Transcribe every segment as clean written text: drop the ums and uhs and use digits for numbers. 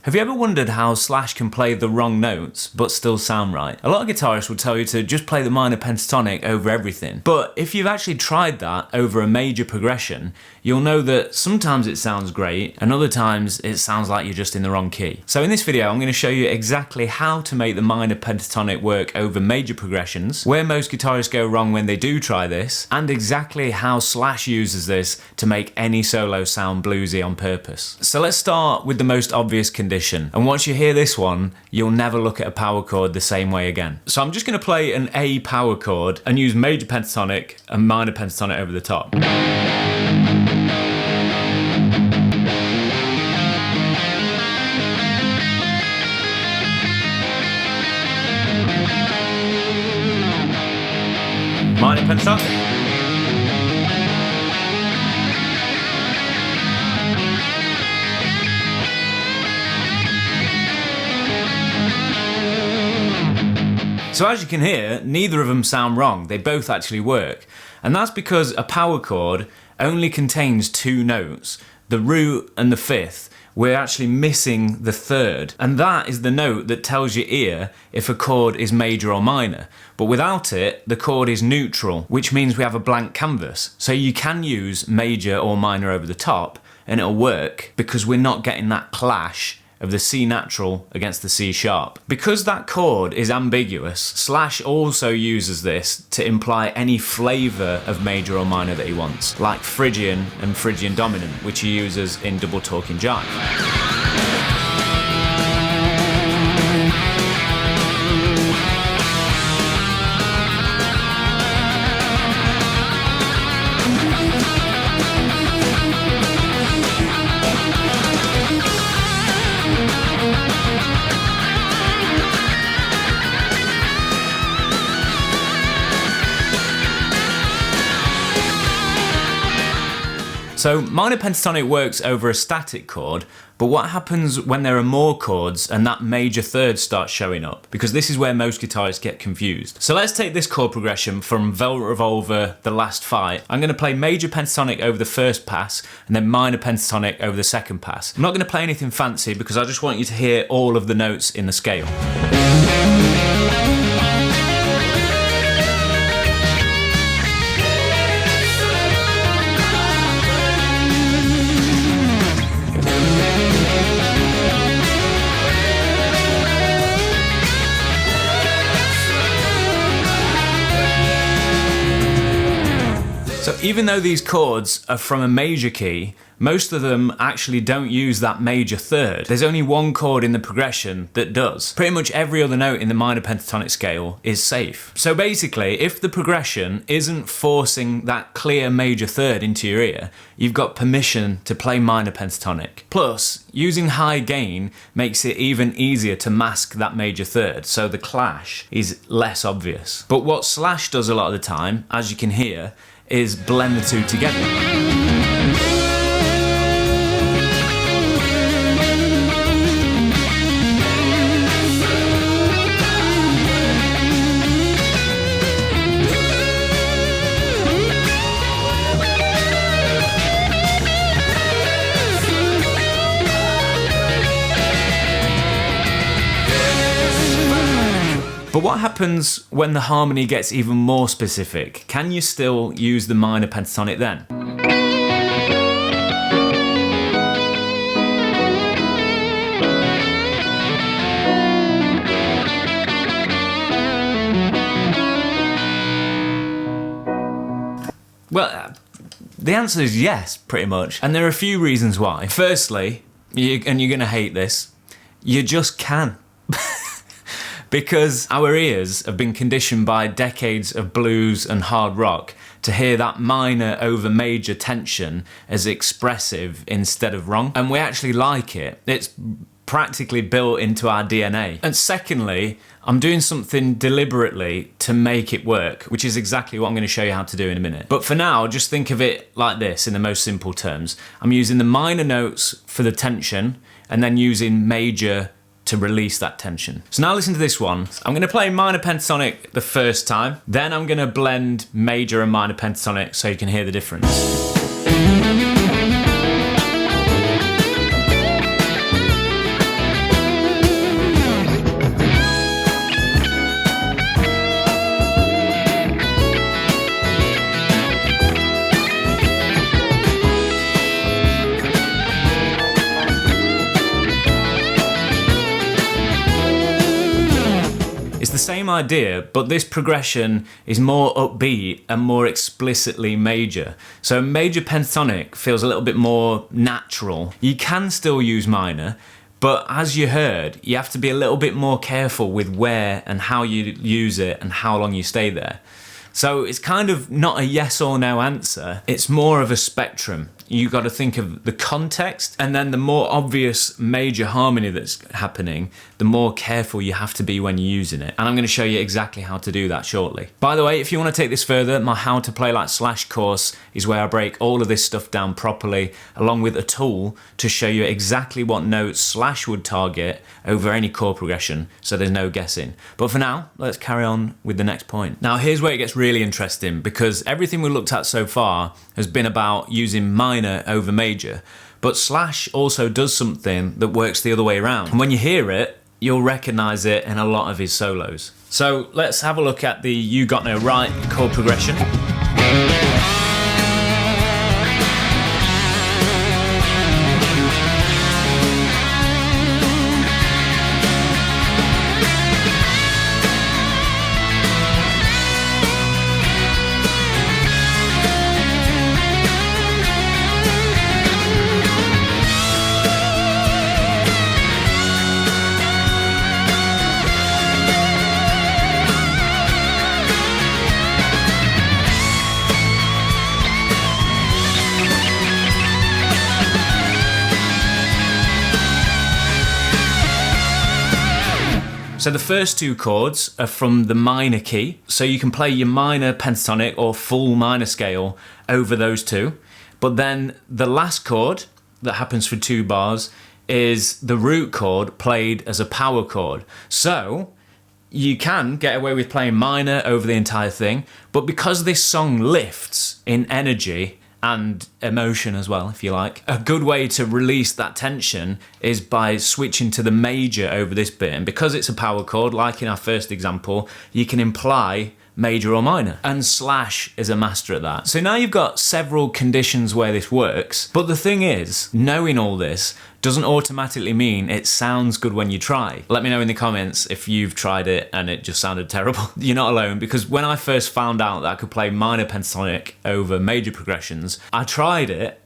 Have you ever wondered how Slash can play the wrong notes but still sound right? A lot of guitarists will tell you to just play the minor pentatonic over everything. But if you've actually tried that over a major progression, you'll know that sometimes it sounds great and other times it sounds like you're just in the wrong key. So in this video, I'm going to show you exactly how to make the minor pentatonic work over major progressions, where most guitarists go wrong when they do try this, and exactly how Slash uses this to make any solo sound bluesy on purpose. So let's start with the most obvious condition. And once you hear this one, you'll never look at a power chord the same way again. So I'm just going to play an A power chord and use major pentatonic and minor pentatonic over the top. Minor pentatonic. So as you can hear, neither of them sound wrong, they both actually work. And that's because a power chord only contains two notes, the root and the fifth. We're actually missing the third, and that is the note that tells your ear if a chord is major or minor. But without it, the chord is neutral, which means we have a blank canvas. So you can use major or minor over the top, and it'll work because we're not getting that clash of the C natural against the C sharp. Because that chord is ambiguous, Slash also uses this to imply any flavour of major or minor that he wants, like Phrygian and Phrygian dominant, which he uses in double talking jive. So minor pentatonic works over a static chord, but what happens when there are more chords and that major third starts showing up? Because this is where most guitarists get confused. So let's take this chord progression from Velvet Revolver, The Last Fight. I'm going to play major pentatonic over the first pass and then minor pentatonic over the second pass. I'm not going to play anything fancy because I just want you to hear all of the notes in the scale. So even though these chords are from a major key, most of them actually don't use that major third. There's only one chord in the progression that does. Pretty much every other note in the minor pentatonic scale is safe. So basically, if the progression isn't forcing that clear major third into your ear, you've got permission to play minor pentatonic. Plus, using high gain makes it even easier to mask that major third, so the clash is less obvious. But what Slash does a lot of the time, as you can hear, is blend the two together. But what happens when the harmony gets even more specific? Can you still use the minor pentatonic then? Well, the answer is yes, pretty much. And there are a few reasons why. Firstly, and you're gonna hate this, you just can. Because our ears have been conditioned by decades of blues and hard rock to hear that minor over major tension as expressive instead of wrong. And we actually like it. It's practically built into our DNA. And secondly, I'm doing something deliberately to make it work, which is exactly what I'm going to show you how to do in a minute. But for now, just think of it like this in the most simple terms. I'm using the minor notes for the tension and then using major to release that tension. So now listen to this one. I'm going to play minor pentatonic the first time, then I'm going to blend major and minor pentatonic so you can hear the difference. It's the same idea, but this progression is more upbeat and more explicitly major. So major pentatonic feels a little bit more natural. You can still use minor, but as you heard, you have to be a little bit more careful with where and how you use it and how long you stay there. So it's kind of not a yes or no answer, it's more of a spectrum. You got to think of the context, and then the more obvious major harmony that's happening, the more careful you have to be when you're using it. And I'm going to show you exactly how to do that shortly. By the way, if you want to take this further, my How to Play Like Slash course is where I break all of this stuff down properly, along with a tool to show you exactly what notes Slash would target over any chord progression, so there's no guessing. But for now, let's carry on with the next point. Now here's where it gets really interesting, because everything we looked at so far has been about using minor over major, but Slash also does something that works the other way around. And when you hear it, you'll recognize it in a lot of his solos. So let's have a look at the You Got No Right chord progression. So the first two chords are from the minor key, so you can play your minor pentatonic or full minor scale over those two. But then the last chord that happens for 2 bars is the root chord played as a power chord. So you can get away with playing minor over the entire thing, but because this song lifts in energy and emotion as well, if you like, a good way to release that tension is by switching to the major over this bit. And because it's a power chord, like in our first example, you can imply major or minor, and Slash is a master at that. So now you've got several conditions where this works, but the thing is, knowing all this doesn't automatically mean it sounds good when you try. Let me know in the comments if you've tried it and it just sounded terrible. You're not alone, because when I first found out that I could play minor pentatonic over major progressions, I tried it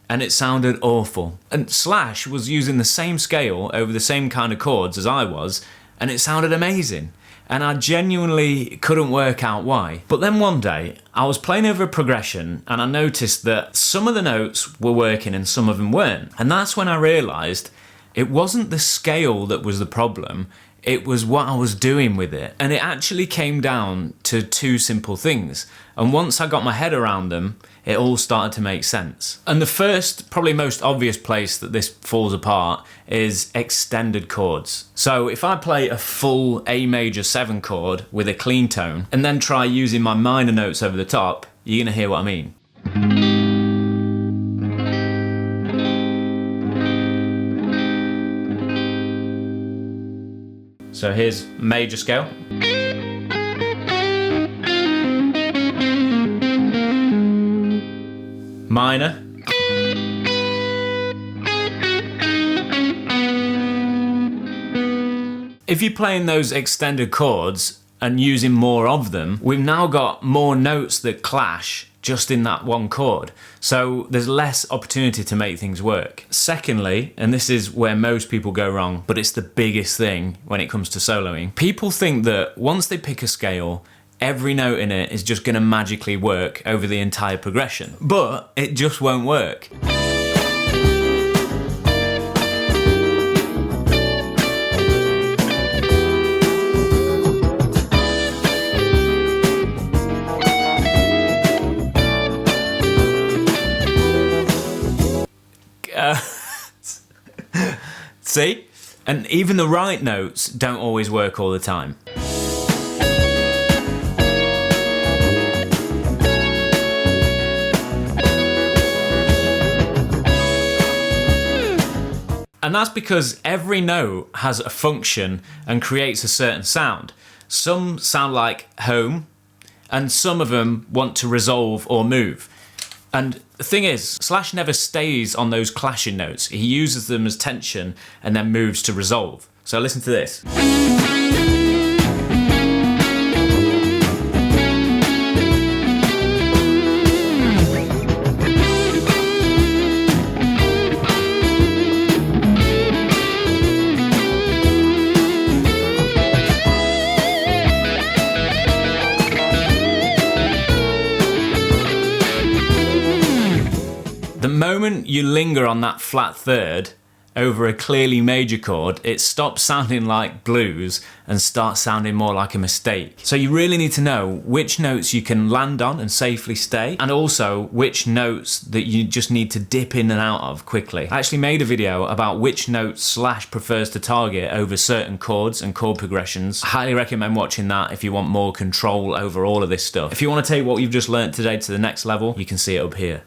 and it sounded awful. And Slash was using the same scale over the same kind of chords as I was, and it sounded amazing. And I genuinely couldn't work out why. But then one day, I was playing over a progression and I noticed that some of the notes were working and some of them weren't. And that's when I realised it wasn't the scale that was the problem, it was what I was doing with it. And it actually came down to 2 simple things. And once I got my head around them, it all started to make sense. And the first, probably most obvious place that this falls apart is extended chords. So if I play a full A major 7 chord with a clean tone and then try using my minor notes over the top, you're gonna hear what I mean. So here's major scale. Minor. If you're playing those extended chords and using more of them, we've now got more notes that clash just in that one chord. So there's less opportunity to make things work. Secondly, and this is where most people go wrong, but it's the biggest thing when it comes to soloing, people think that once they pick a scale, every note in it is just gonna magically work over the entire progression. But it just won't work. See? And even the right notes don't always work all the time. And that's because every note has a function and creates a certain sound. Some sound like home, and some of them want to resolve or move. And the thing is, Slash never stays on those clashing notes. He uses them as tension and then moves to resolve. So listen to this. moment you linger on that flat third over a clearly major chord, it stops sounding like blues and starts sounding more like a mistake. So you really need to know which notes you can land on and safely stay, and also which notes that you just need to dip in and out of quickly. I actually made a video about which notes Slash prefers to target over certain chords and chord progressions. I highly recommend watching that if you want more control over all of this stuff. If you want to take what you've just learnt today to the next level, you can see it up here.